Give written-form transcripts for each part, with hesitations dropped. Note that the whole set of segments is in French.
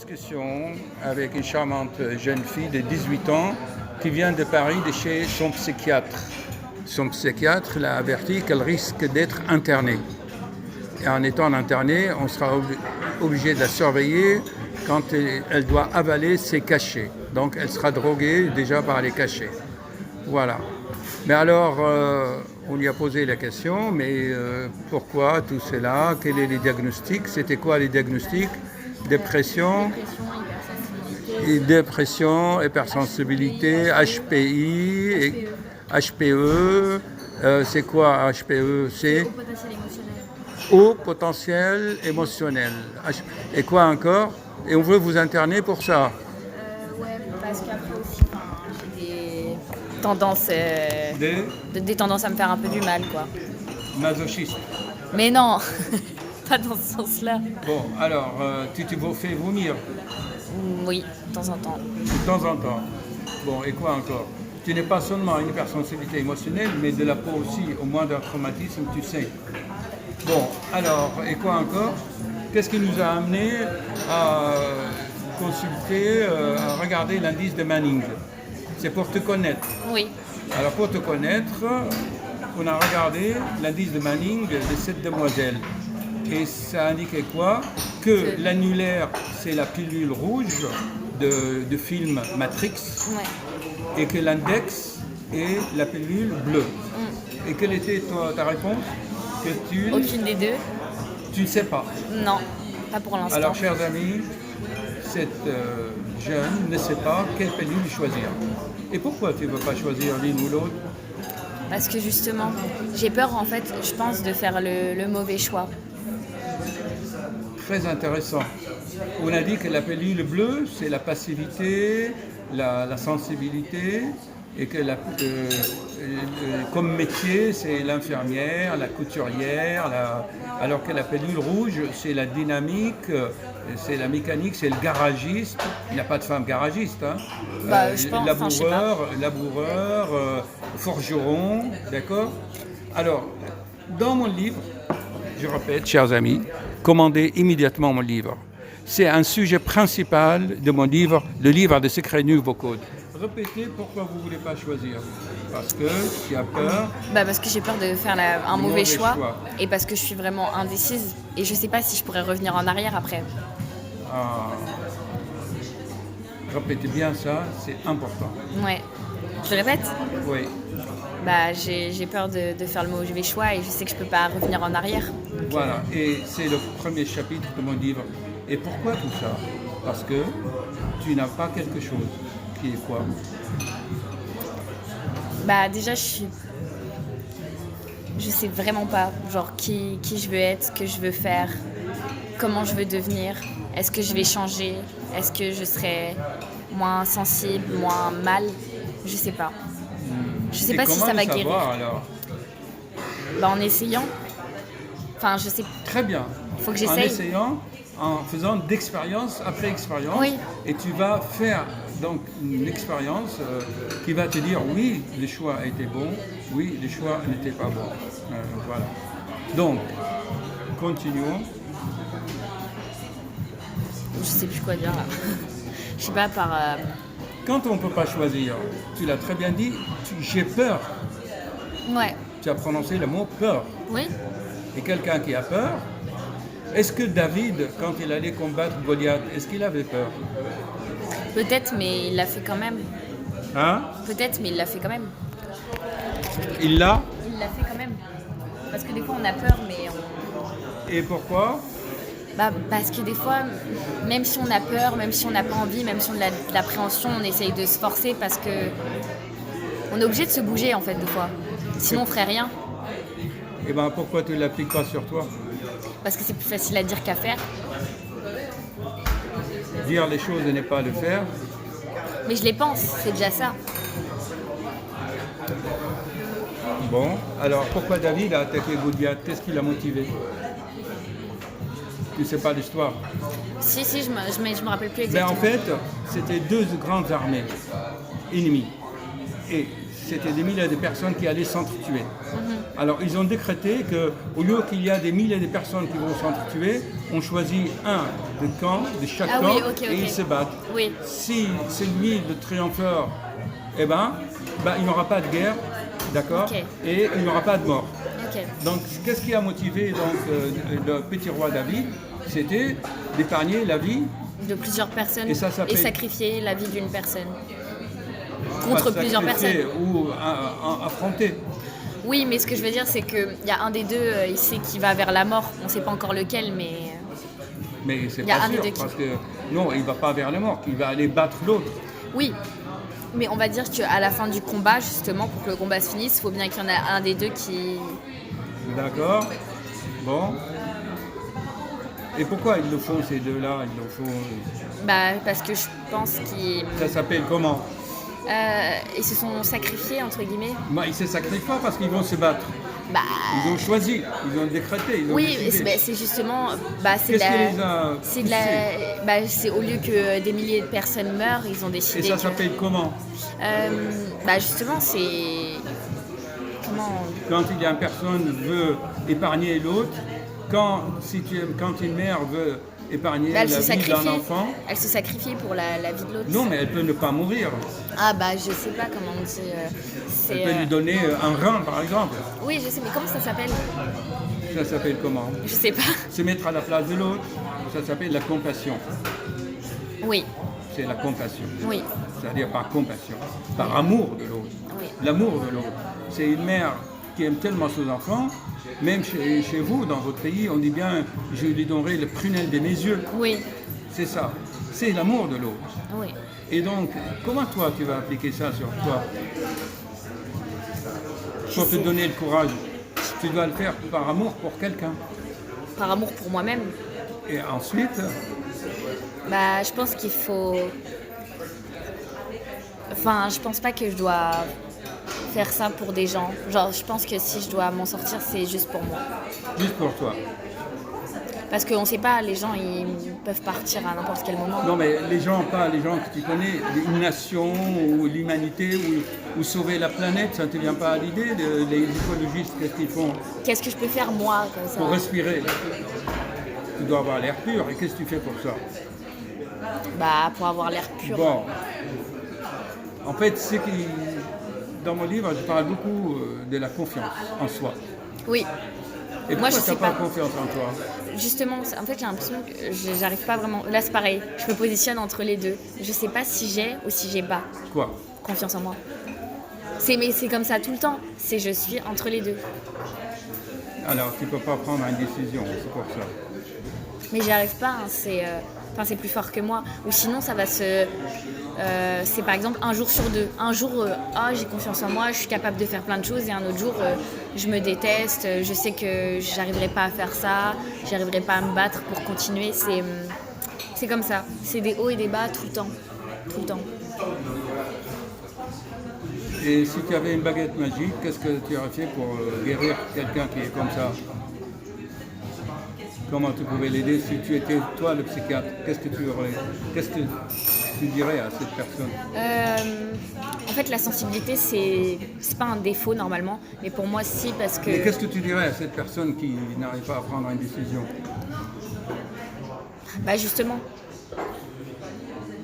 discussion avec une charmante jeune fille de 18 ans qui vient de Paris de chez son psychiatre. Son psychiatre l'a averti qu'elle risque d'être internée. Et en étant internée, on sera obligé de la surveiller quand elle doit avaler ses cachets. Donc elle sera droguée déjà par les cachets. Voilà. Mais alors, on lui a posé la question, mais pourquoi tout cela? Quels sont les diagnostics? C'était quoi les diagnostics? Dépression, hypersensibilité, HPI, HPE. C'est quoi HPE? C'est haut potentiel émotionnel. Et quoi encore? Et on veut vous interner pour ça? Ouais, parce qu'après aussi, j'ai des tendances à me faire un peu du mal, quoi. Masochiste. Mais non, pas dans ce sens-là. Bon, alors, tu te fais vomir? Oui, de temps en temps. De temps en temps. Bon, et quoi encore? Tu n'es pas seulement une hypersensibilité émotionnelle, mais de la peau aussi, au moins d'un traumatisme, tu sais. Bon, alors, et quoi encore? Qu'est-ce qui nous a amené à consulter, à regarder l'indice de Manning? C'est pour te connaître. Oui. Alors, pour te connaître, on a regardé l'indice de Manning de cette demoiselle. Et ça indiquait quoi? Que l'annulaire, c'est la pilule rouge de film Matrix. Ouais. Et que l'index est la pilule bleue. Et quelle était ta réponse? Aucune des deux. Tu ne sais pas. Non, pas pour l'instant. Alors, chers amis, cette jeune ne sait pas quelle pilule choisir. Et pourquoi tu ne veux pas choisir l'une ou l'autre? Parce que justement, j'ai peur, en fait, je pense, de faire le mauvais choix. Très intéressant. On a dit que la pilule bleue, c'est la passivité, la sensibilité, et que comme métier, c'est l'infirmière, la couturière, alors que la pilule rouge, c'est la dynamique, c'est la mécanique, c'est le garagiste. Il n'y a pas de femme garagiste, hein. Je pense, laboureur, forgeron, d'accord? Alors, dans mon livre, je répète, chers amis, commandez immédiatement mon livre. C'est un sujet principal de mon livre, le livre des secrets nouveaux codes. Répétez pourquoi vous ne voulez pas choisir. Parce que tu as peur. Parce que j'ai peur de faire un mauvais choix. Et parce que je suis vraiment indécise. Et je ne sais pas si je pourrais revenir en arrière après. Ah. Répétez bien ça, c'est important. Ouais. Je répète? Oui. J'ai peur de faire le mauvais choix et je sais que je ne peux pas revenir en arrière. Voilà, et c'est le premier chapitre de mon livre. Et pourquoi tout ça? Parce que tu n'as pas quelque chose. Qui est quoi? Déjà, je sais vraiment pas, genre qui je veux être, ce que je veux faire, comment je veux devenir, est-ce que je vais changer, est-ce que je serai moins sensible, moins mal, je sais pas. Je sais pas si ça va guérir. Alors en essayant. Enfin, je sais. Très bien. Faut que j'essaye. En essayant, en faisant d'expérience après expérience. Oui. Et tu vas faire donc une expérience qui va te dire oui, le choix a été bon, oui, le choix n'était pas bon. Voilà. Donc, continuons. Je sais plus quoi dire là. Je sais pas par. Quand on ne peut pas choisir, tu l'as très bien dit, j'ai peur. Ouais. Tu as prononcé le mot peur. Oui. Et quelqu'un qui a peur, est-ce que David, quand il allait combattre Goliath, est-ce qu'il avait peur? Peut-être, mais il l'a fait quand même. Hein? Peut-être, mais il l'a fait quand même. Il l'a? Il l'a fait quand même. Parce que des fois, on a peur, mais Et pourquoi? Parce que des fois, même si on a peur, même si on n'a pas envie, même si on a de l'appréhension, on essaye de se forcer parce que on est obligé de se bouger, en fait, des fois. Sinon, on ferait rien. Et pourquoi tu ne l'appliques pas sur toi? Parce que c'est plus facile à dire qu'à faire. Dire les choses et ne pas le faire. Mais je les pense, c'est déjà ça. Bon, alors pourquoi David a attaqué Goliath? Qu'est-ce qui l'a motivé? Tu ne sais pas l'histoire? Si, je me rappelle plus exactement. En fait, c'était deux grandes armées ennemies. Et c'était des milliers de personnes qui allaient s'entretuer. Alors ils ont décrété qu'au lieu qu'il y a des milliers de personnes qui vont s'entretuer, on choisit un de camp, de chaque Ah camp, oui, ok, et ok. ils se battent. Oui. Si c'est lui le triompheur, eh ben, il n'y aura pas de guerre, d'accord, Ok. et il n'y aura pas de mort. Ok. Donc, qu'est-ce qui a motivé le petit roi David? C'était d'épargner la vie De plusieurs personnes Et ça s'appelle- sacrifier la vie d'une personne. pas Contre plusieurs sacrifier personnes. ou affronter. Oui, mais ce que je veux dire, c'est qu'il y a un des deux, il sait qu'il va vers la mort. On ne sait pas encore lequel, mais... Mais c'est Il y a pas un des sûr, deux qui- parce que non, il ne va pas vers la mort, il va aller battre l'autre. Oui, mais on va dire qu'à la fin du combat, justement, pour que le combat se finisse, il faut bien qu'il y en ait un des deux qui... D'accord. Bon. Et pourquoi ils le font, ces deux-là? Ils le font. Bah, parce que je pense qu'ils Ça s'appelle comment? ils se sont sacrifiés, entre guillemets. Ils ne se sacrifient pas parce qu'ils vont se battre. Bah, Ils ont choisi, ils ont décrété, ils ont oui, décidé. c'est justement... Bah, c'est Qu'est-ce de qui la... les a C'est de la... poussés? Bah, c'est au lieu que des milliers de personnes meurent, ils ont Et décidé ça que... s'appelle comment? Bah, justement, c'est... Comment... Quand il y a une personne qui veut épargner l'autre, quand une mère veut épargner Bah, elle la se vie d'un sacrifie. enfant, Elle se sacrifie pour la vie de l'autre. non, mais elle peut ne pas mourir. Ah bah je sais pas comment on dit. C'est, Elle peut lui donner un rein, par exemple. Oui, je sais, mais comment ça s'appelle? Ça s'appelle comment? Je sais pas. Se mettre à la place de l'autre, ça s'appelle la compassion. Oui, C'est la compassion. oui, C'est-à-dire par compassion, par amour de l'autre. oui. L'amour de l'autre. C'est une mère qui aime tellement ses enfants, même chez vous, dans votre pays, on dit bien « je lui donnerai le prunelle de mes yeux Oui, ». C'est ça, c'est l'amour de l'autre. oui. Et donc, comment toi tu vas appliquer ça sur toi? Pour te sais. donner le courage, tu dois le faire par amour pour quelqu'un. Par amour pour moi-même. Et ensuite, Bah je pense qu'il faut... Enfin, je pense pas que je dois faire ça pour des gens. Genre, je pense que si je dois m'en sortir, c'est juste pour moi. juste pour toi. Parce qu'on sait pas, les gens, ils peuvent partir à n'importe quel moment. Non, mais les gens, pas les gens que tu connais, une nation ou l'humanité ou sauver la planète, ça ne te vient pas à l'idée? Les écologistes, qu'est-ce qu'ils font Qu'est-ce que je peux faire, moi, comme ça? pour respirer? Tu dois avoir l'air pur, et qu'est-ce que tu fais pour ça? Bah, pour avoir l'air pur. Bon, en fait, dans mon livre, je parle beaucoup de la confiance en soi. Oui. Et Moi, pourquoi je tu sais n'as pas pas. confiance en toi? Justement, en fait, j'ai l'impression que j'arrive pas vraiment. Là, c'est pareil. Je me positionne entre les deux. Je sais pas si j'ai ou si j'ai pas Quoi? confiance en moi. Mais c'est comme ça tout le temps. Je suis entre les deux. Alors, tu ne peux pas prendre une décision, c'est pour ça. Mais j'y arrive pas. Hein, c'est plus fort que moi. Ou sinon, ça va se. C'est par exemple un jour sur deux. Un jour, j'ai confiance en moi, je suis capable de faire plein de choses. Et un autre jour, je me déteste. Je sais que j'arriverai pas à faire ça. J'arriverai pas à me battre pour continuer. C'est comme ça. C'est des hauts et des bas tout le temps. Tout le temps. Et si tu avais une baguette magique, qu'est-ce que tu aurais fait pour guérir quelqu'un qui est comme ça? Comment tu pouvais l'aider si tu étais toi le psychiatre? Qu'est-ce que tu dirais à cette personne? En fait, la sensibilité, c'est pas un défaut normalement, mais pour moi, si, parce que. Mais qu'est-ce que tu dirais à cette personne qui n'arrive pas à prendre une décision? Bah justement.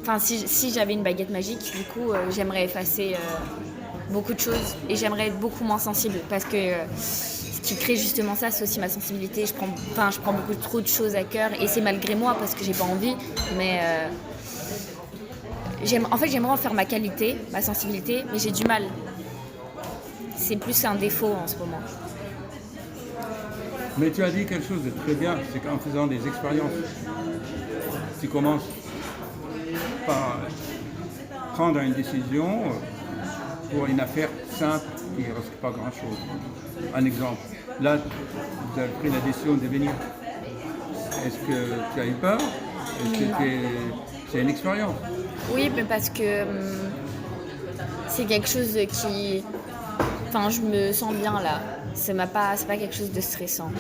Enfin, si j'avais une baguette magique, du coup, j'aimerais effacer beaucoup de choses et j'aimerais être beaucoup moins sensible parce que ce qui crée justement ça, c'est aussi ma sensibilité. Je prends beaucoup trop de choses à cœur et c'est malgré moi parce que j'ai pas envie, mais j'aimerais en faire ma qualité, ma sensibilité, mais j'ai du mal. C'est plus un défaut en ce moment. Mais tu as dit quelque chose de très bien, c'est qu'en faisant des expériences, tu commences par prendre une décision pour une affaire simple qui ne risque pas grand-chose. Un exemple, là, vous avez pris la décision de venir. Est-ce que tu as eu peur? Est-ce que c'est une expérience? Oui, mais parce que c'est quelque chose qui... Enfin, je me sens bien là. C'est pas quelque chose de stressant.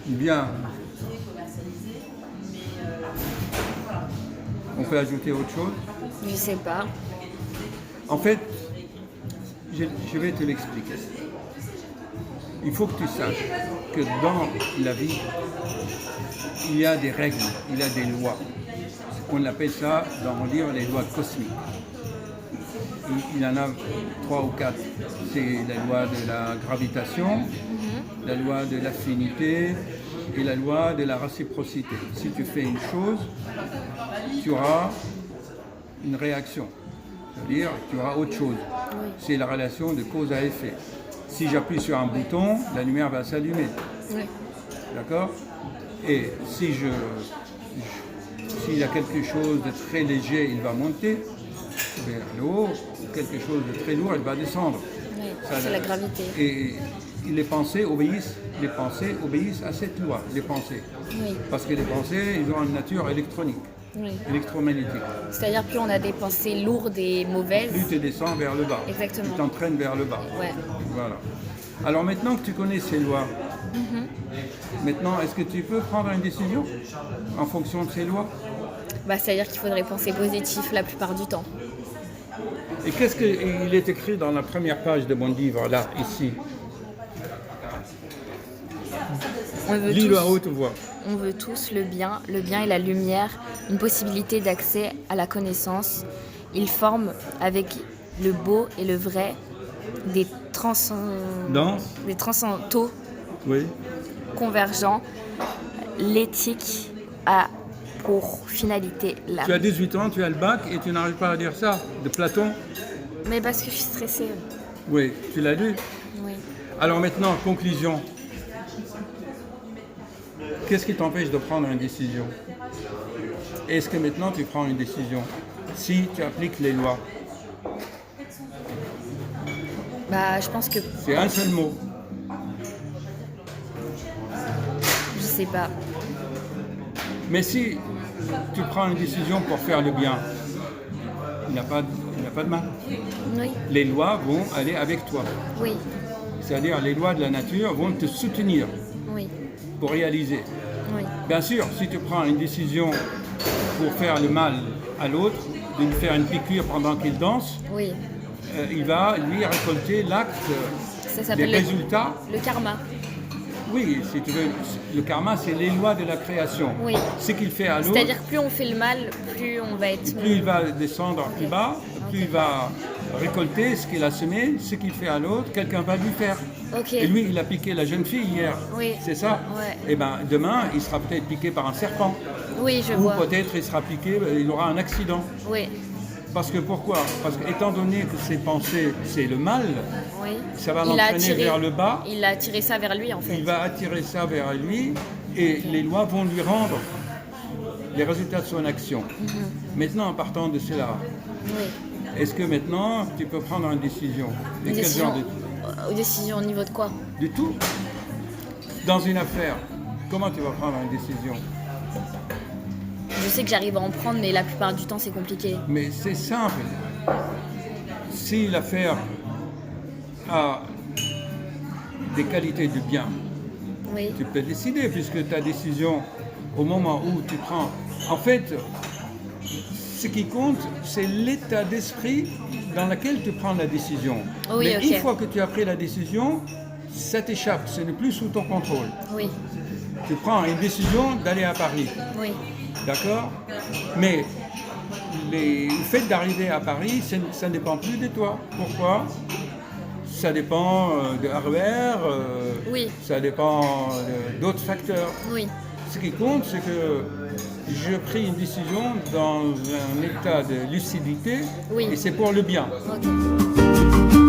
Bien. On peut ajouter autre chose? Je sais pas. En fait, je vais te l'expliquer. Il faut que tu saches que dans la vie, il y a des règles, il y a des lois. On appelle ça, dans mon livre, les lois cosmiques. Il y en a 3 ou 4. C'est la loi de la gravitation, la loi de l'affinité et la loi de la réciprocité. Si tu fais une chose, tu auras une réaction. C'est-à-dire, tu auras autre chose. C'est la relation de cause à effet. Si j'appuie sur un bouton, la lumière va s'allumer. Oui. D'accord? Et si s'il y a quelque chose de très léger, il va monter vers le haut. Quelque chose de très lourd, il va descendre. Oui, c'est la gravité. Et les pensées obéissent à cette loi, les pensées. Oui. Parce que les pensées, ils ont une nature électronique, Oui. électromagnétique. C'est-à-dire plus on a des pensées lourdes et mauvaises. Plus tu descends vers le bas. Exactement. Tu t'entraînes vers le bas. Ouais. Voilà. Alors maintenant que tu connais ces lois, maintenant, est-ce que tu peux prendre une décision en fonction de ces lois? C'est-à-dire qu'il faudrait penser positif la plupart du temps. Et qu'est-ce qu'il est écrit dans la première page de mon livre, là, ici? Lis-le à haute voix. On veut tous le bien et la lumière, une possibilité d'accès à la connaissance. Ils forment avec le beau et le vrai des transcendantaux Oui. convergents. L'éthique a pour finalité l'âme. Tu as 18 ans, tu as le bac et tu n'arrives pas à dire ça, de Platon? Mais parce que je suis stressée. Oui, tu l'as lu? Oui. Alors maintenant, conclusion. Qu'est-ce qui t'empêche de prendre une décision? Est-ce que maintenant tu prends une décision si tu appliques les lois? Je pense que C'est un seul mot. je sais pas. Mais si tu prends une décision pour faire le bien, il n'y a pas de mal. Oui. Les lois vont aller avec toi. Oui. C'est-à-dire les lois de la nature vont te soutenir Oui. pour réaliser. Oui. Bien sûr, si tu prends une décision pour faire le mal à l'autre, de lui faire une piqûre pendant qu'il danse, Oui. il va lui récolter l'acte Ça des s'appelle résultats. le karma. Oui, si tu veux, le karma, c'est les lois de la création. Oui. Ce qu'il fait à l'autre, C'est-à-dire que plus on fait le mal, plus on va être... plus il va descendre plus bas, plus il va récolter ce qu'il a semé, ce qu'il fait à l'autre, quelqu'un va lui faire. Ok. Et lui, il a piqué la jeune fille hier. Oui. C'est ça? Ouais. Et bien, demain, il sera peut-être piqué par un serpent. Oui, je Ou vois. peut-être il sera piqué, il aura un accident. Oui. Parce que pourquoi? Parce qu'étant donné que ses pensées, c'est le mal, Oui. ça va Il a l'entraîner attiré- vers le bas, Il a attiré ça vers lui, en fait. il va attirer ça vers lui, et les lois vont lui rendre les résultats de son action. Maintenant, en partant de cela, Oui. est-ce que maintenant, tu peux prendre une décision? Et Une quel décision... genre de... Décision au niveau de quoi? Du tout. Dans une affaire, comment tu vas prendre une décision? Je sais que j'arrive à en prendre, mais la plupart du temps, c'est compliqué. Mais c'est simple. Si l'affaire a des qualités de bien, Oui. tu peux décider, puisque ta décision, au moment où tu prends... En fait, ce qui compte, c'est l'état d'esprit dans lequel tu prends la décision. Oui, Mais ok. une fois que tu as pris la décision, ça t'échappe, ce n'est plus sous ton contrôle. Oui. Tu prends une décision d'aller à Paris, Oui. d'accord? Mais le fait d'arriver à Paris, ça ne dépend plus de toi. Pourquoi? Ça dépend de RER, Oui. ça dépend d'autres facteurs. Oui. Ce qui compte, c'est que je pris une décision dans un état de lucidité, Oui. et c'est pour le bien. Ok.